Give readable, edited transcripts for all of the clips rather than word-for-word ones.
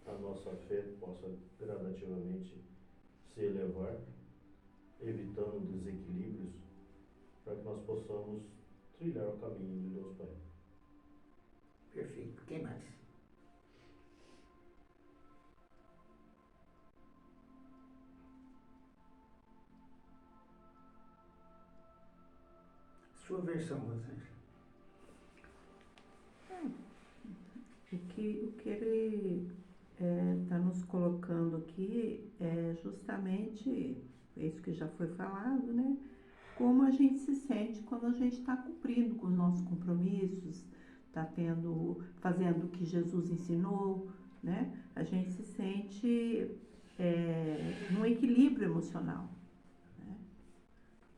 a nossa fé possa gradativamente se elevar, evitando desequilíbrios, para que nós possamos trilhar o caminho de Deus Pai. Perfeito. Quem mais? Sua versão, Rosângela. O que ele está nos colocando aqui é justamente isso que já foi falado, né? Como a gente se sente quando a gente está cumprindo com os nossos compromissos, está fazendo o que Jesus ensinou, né? A gente se sente num equilíbrio emocional, né?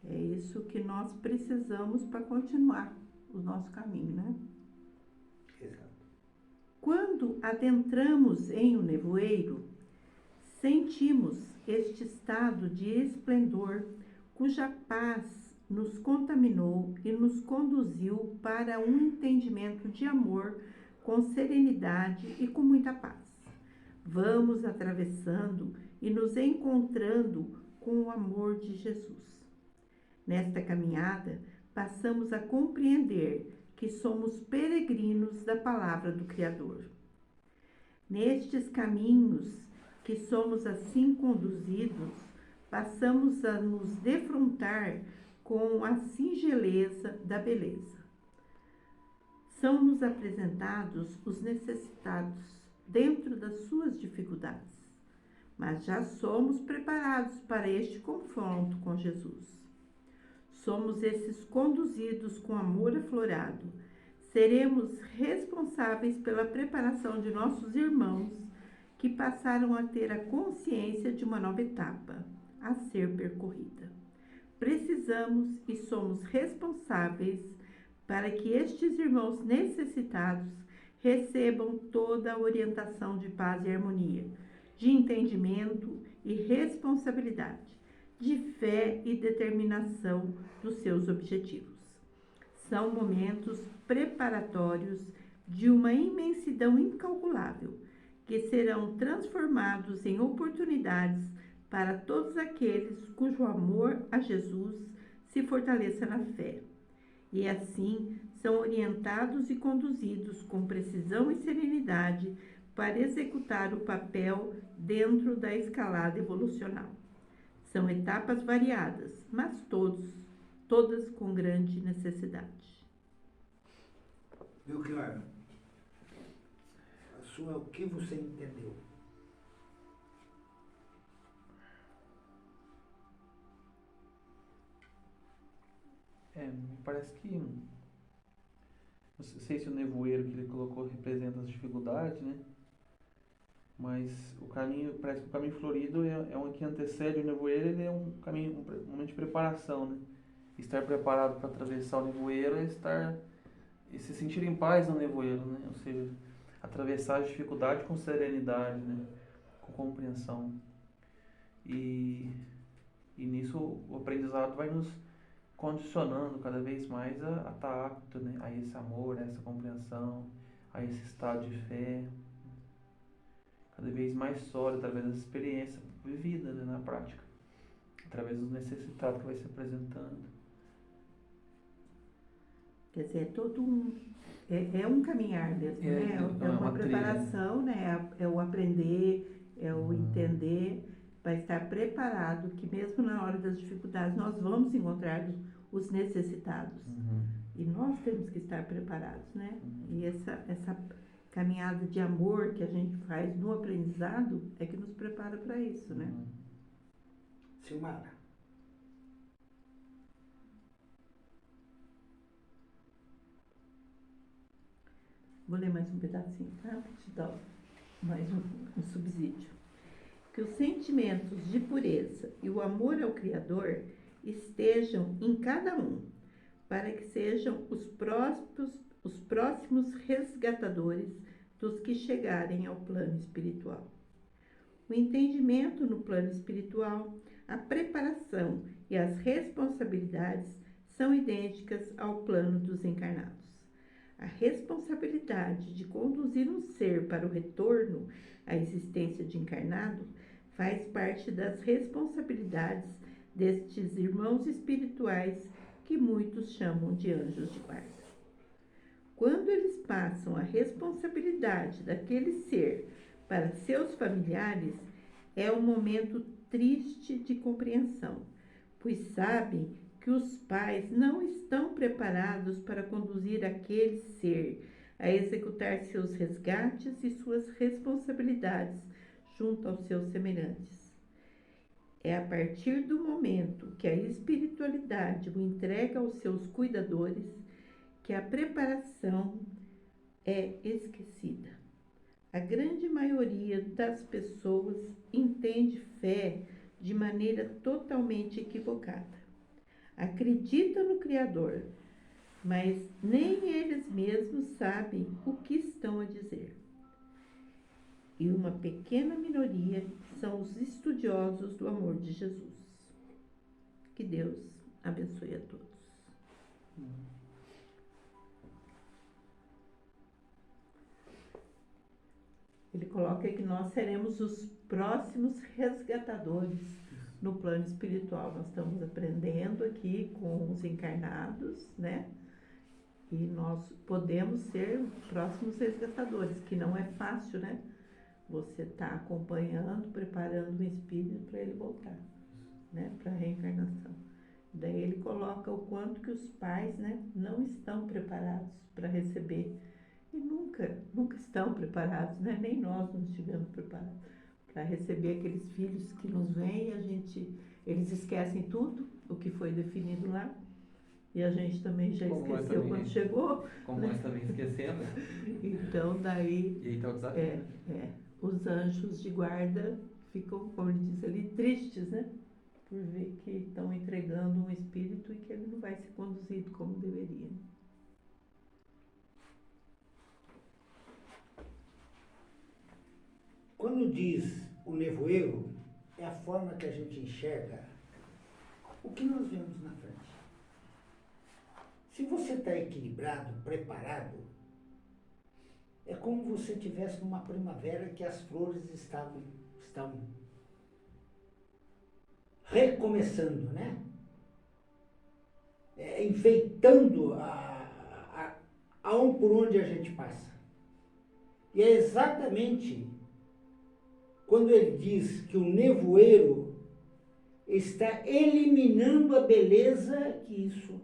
É isso que nós precisamos para continuar o nosso caminho, né? Exato. Quando adentramos em um nevoeiro, sentimos este estado de esplendor cuja paz nos contaminou e nos conduziu para um entendimento de amor com serenidade e com muita paz. Vamos atravessando e nos encontrando com o amor de Jesus. Nesta caminhada, passamos a compreender que somos peregrinos da palavra do Criador. Nestes caminhos que somos assim conduzidos, passamos a nos defrontar com a singeleza da beleza. São-nos apresentados os necessitados dentro das suas dificuldades, mas já somos preparados para este confronto com Jesus. Somos esses conduzidos com amor aflorado. Seremos responsáveis pela preparação de nossos irmãos que passaram a ter a consciência de uma nova etapa a ser percorrida. Precisamos e somos responsáveis para que estes irmãos necessitados recebam toda a orientação de paz e harmonia, de entendimento e responsabilidade, de fé e determinação dos seus objetivos. São momentos preparatórios de uma imensidão incalculável, que serão transformados em oportunidades para todos aqueles cujo amor a Jesus se fortaleça na fé. E assim são orientados e conduzidos com precisão e serenidade para executar o papel dentro da escalada evolucional. São etapas variadas, mas todas com grande necessidade. Belchior, a sua, o que você entendeu? Me parece que, não sei se o nevoeiro que ele colocou representa as dificuldades, né? Mas o caminho, parece que o caminho florido é um que antecede o nevoeiro, ele é um caminho, um momento de preparação, né? Estar preparado para atravessar o nevoeiro é estar e se sentir em paz no nevoeiro, né? Ou seja, atravessar a dificuldade com serenidade, né? Com compreensão. E nisso o aprendizado vai nos condicionando cada vez mais a estar apto, né? A esse amor, a essa compreensão, a esse estado de fé, cada vez mais sólido através da experiência vivida, né? Na prática, através dos necessitados que vai se apresentando. Quer dizer, é um caminhar mesmo, né? É uma preparação, né? É o aprender, é o entender, para estar preparado, que mesmo na hora das dificuldades nós vamos encontrar os necessitados. E nós temos que estar preparados, né? E essa caminhada de amor que a gente faz no aprendizado é que nos prepara para isso, né? Silmara. Vou ler mais um pedacinho, tá? Vou te dar mais um subsídio. Que os sentimentos de pureza e o amor ao Criador estejam em cada um, para que sejam os próximos resgatadores dos que chegarem ao plano espiritual. O entendimento no plano espiritual, a preparação e as responsabilidades são idênticas ao plano dos encarnados. A responsabilidade de conduzir um ser para o retorno à existência de encarnado faz parte das responsabilidades destes irmãos espirituais que muitos chamam de anjos de guarda. Quando eles passam a responsabilidade daquele ser para seus familiares, é um momento triste de compreensão, pois sabem que os pais não estão preparados para conduzir aquele ser a executar seus resgates e suas responsabilidades junto aos seus semelhantes. É a partir do momento que a espiritualidade o entrega aos seus cuidadores que a preparação é esquecida. A grande maioria das pessoas entende fé de maneira totalmente equivocada. Acredita no Criador, mas nem eles mesmos sabem o que estão a dizer. E uma pequena minoria são os estudiosos do amor de Jesus. Que Deus abençoe a todos. Ele coloca que nós seremos os próximos resgatadores no plano espiritual. Nós estamos aprendendo aqui com os encarnados, né? E nós podemos ser os próximos resgatadores, que não é fácil, né? Você está acompanhando, preparando o espírito para ele voltar, né? Para a reencarnação. Daí ele coloca o quanto que os pais, né, não estão preparados para receber. E nunca estão preparados, né? Nem nós não estivemos preparados para receber aqueles filhos que nos vêm e eles esquecem tudo, o que foi definido lá. E a gente também já esqueceu quando chegou. Como né? nós também esquecemos. Então, daí, E aí tá o desafio. os anjos de guarda ficam, como ele diz ali, tristes, né? Por ver que estão entregando um espírito e que ele não vai ser conduzido como deveria. Quando diz o nevoeiro, é a forma que a gente enxerga o que nós vemos na frente. Se você está equilibrado, preparado, é como você estivesse numa primavera que as flores estão recomeçando, né? Enfeitando por onde a gente passa. E é exatamente quando ele diz que o nevoeiro está eliminando a beleza que isso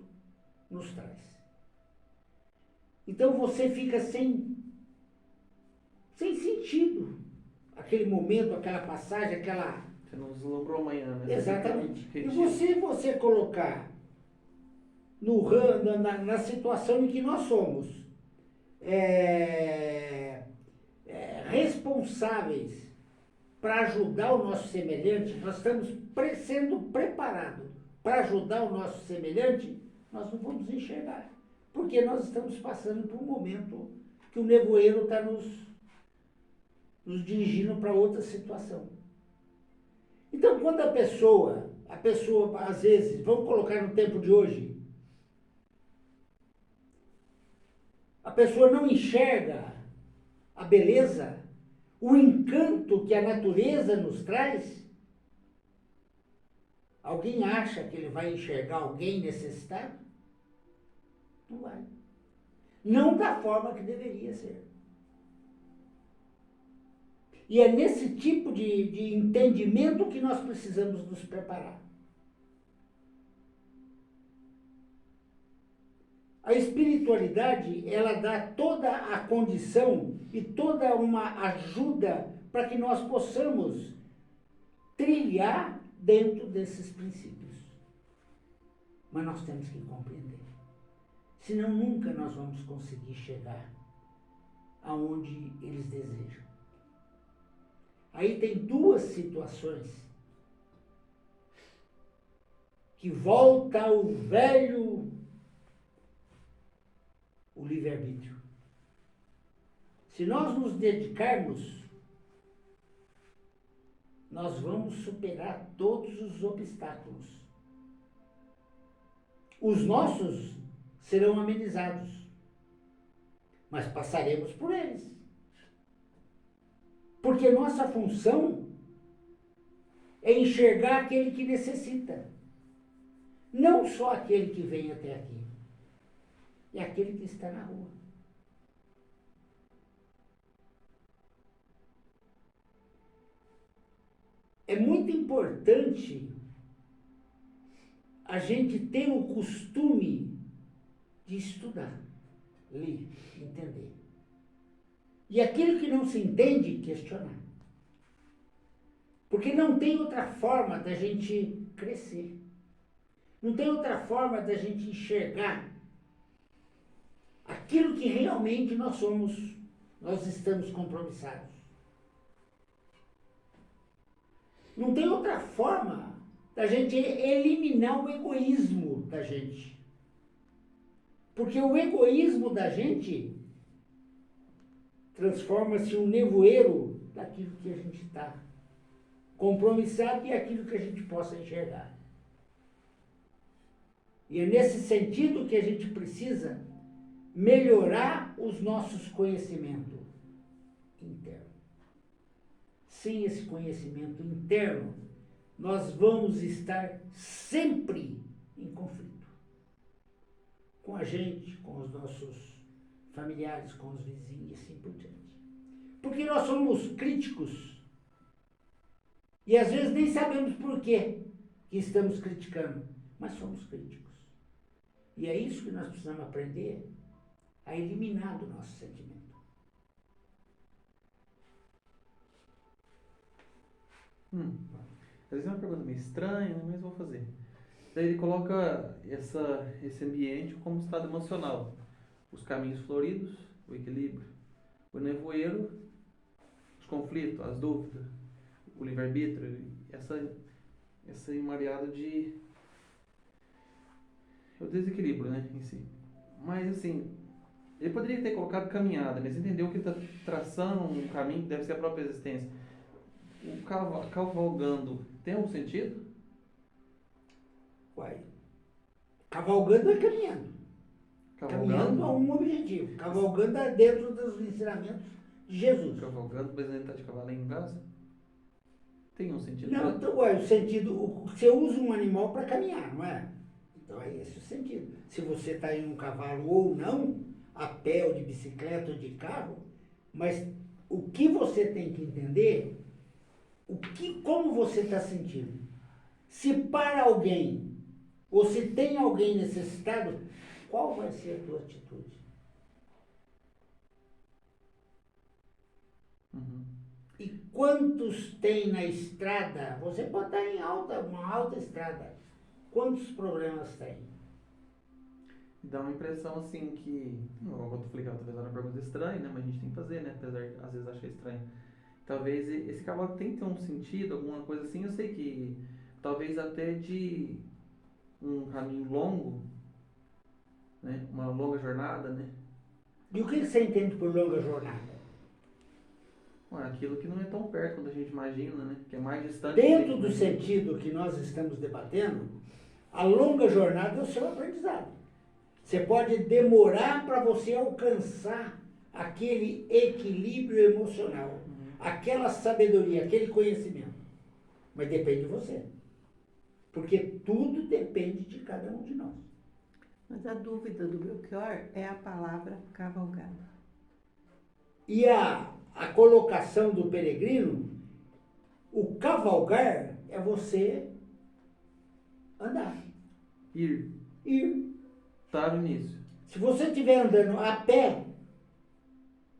nos traz. Então você fica sem sentido. Aquele momento, aquela passagem, aquela... Você não deslumbrou amanhã, né? Exatamente. Você E você colocar na situação em que nós somos responsáveis para ajudar o nosso semelhante, nós estamos sendo preparados para ajudar o nosso semelhante, nós não vamos enxergar. Porque nós estamos passando por um momento que o nevoeiro está nos dirigindo para outra situação. Então, quando a pessoa, às vezes, vamos colocar no tempo de hoje, a pessoa não enxerga a beleza, o encanto que a natureza nos traz, alguém acha que ele vai enxergar alguém necessitado? Não vai. Não da forma que deveria ser. E é nesse tipo de entendimento que nós precisamos nos preparar. A espiritualidade, ela dá toda a condição e toda uma ajuda para que nós possamos trilhar dentro desses princípios. Mas nós temos que compreender. Senão nunca nós vamos conseguir chegar aonde eles desejam. Aí tem duas situações que volta ao velho o livre-arbítrio. Se nós nos dedicarmos, nós vamos superar todos os obstáculos. Os nossos serão amenizados. mas passaremos por eles. Porque nossa função é enxergar aquele que necessita. Não só aquele que vem até aqui. É aquele que está na rua. É muito importante a gente ter o costume de estudar, ler, entender. E aquilo que não se entende, questionar. Porque não tem outra forma da gente crescer. Não tem outra forma da gente enxergar aquilo que realmente nós estamos compromissados. Não tem outra forma da gente eliminar o egoísmo da gente. Porque o egoísmo da gente transforma-se em um nevoeiro daquilo que a gente está compromissado e aquilo que a gente possa enxergar. E é nesse sentido que a gente precisa melhorar os nossos conhecimentos internos. Sem esse conhecimento interno, nós vamos estar sempre em conflito. Com a gente, com os nossos familiares, com os vizinhos e assim por diante. Porque nós somos críticos. E às vezes nem sabemos por quê que estamos criticando, mas somos críticos. E é isso que nós precisamos aprender a eliminar do nosso sentimento. Às vezes é uma pergunta meio estranha, né, mas vou fazer. Daí ele coloca esse ambiente como estado emocional. Os caminhos floridos, o equilíbrio. O nevoeiro, os conflitos, as dúvidas, o livre-arbítrio, essa emareada de... o desequilíbrio, né, em si. Mas, assim, ele poderia ter colocado caminhada, mas entendeu que ele está traçando um caminho que deve ser a própria existência. O cavalgando tem algum sentido? Uai, cavalgando é caminhando. Caminhando a um objetivo. Cavalgando é dentro dos ensinamentos de Jesus. Cavalgando, mas ele está de cavalinho em casa? Tem um sentido? Não, então, uai, o sentido... Você usa um animal para caminhar, não é? Então é esse o sentido. Se você está em um cavalo ou não, a pé ou de bicicleta ou de carro, mas o que você tem que entender, como você está sentindo. Se para alguém, ou se tem alguém necessitado, qual vai ser a tua atitude? E quantos tem na estrada? Você pode estar em uma alta estrada. Quantos problemas tem? Dá uma impressão assim que... Não vou explicar, talvez é uma pergunta estranha, né? Mas a gente tem que fazer, né? Apesar de às vezes achar estranho. Talvez esse cavalo tenha que ter um sentido, alguma coisa assim. Eu sei que talvez até de um caminho longo, né? Uma longa jornada, né? E o que você entende por longa jornada? Aquilo que não é tão perto quanto a gente imagina, né? Que é mais distante. Dentro do sentido que nós estamos debatendo, a longa jornada é o seu aprendizado. Você pode demorar para você alcançar aquele equilíbrio emocional, aquela sabedoria, aquele conhecimento. Mas depende de você. Porque tudo depende de cada um de nós. Mas a dúvida do Belchior é a palavra cavalgada. E a colocação do peregrino, o cavalgar é você andar. Ir. Tá no início. Se você estiver andando a pé,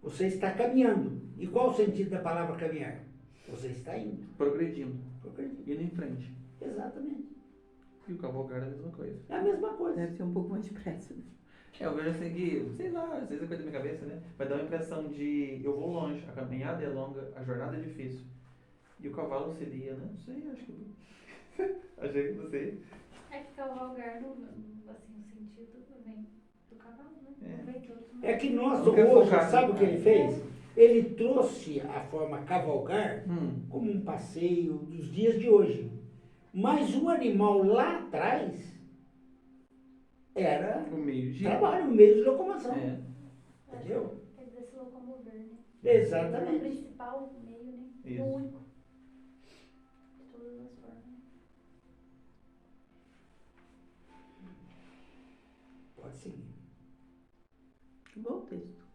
você está caminhando. E qual o sentido da palavra caminhar? Você está indo. Progredindo. Progredindo. Indo em frente. Exatamente. E o cavalgar é a mesma coisa. É a mesma coisa. Deve ser um pouco mais depressa, né? Eu vejo assim que, sei lá, às vezes é coisa da minha cabeça, né? Vai dar uma impressão de eu vou longe, a caminhada é longa, a jornada é difícil. E o cavalo seria, né? Não sei, acho que. Achei que não sei. É que cavalgar, assim, o sentido vem do cavalo, né? Não vem de outro, não. É que nós Eu quero hoje, focar sabe o aqui. que ele fez? Ele trouxe a forma cavalgar como um passeio dos dias de hoje. Mas o animal lá atrás era O meio de. trabalho, um meio de locomoção. É. Entendeu? Quer dizer, se locomover, né? O Exatamente. principal meio, né? Isso. O único. De todas as formas. Pode seguir. Bom texto.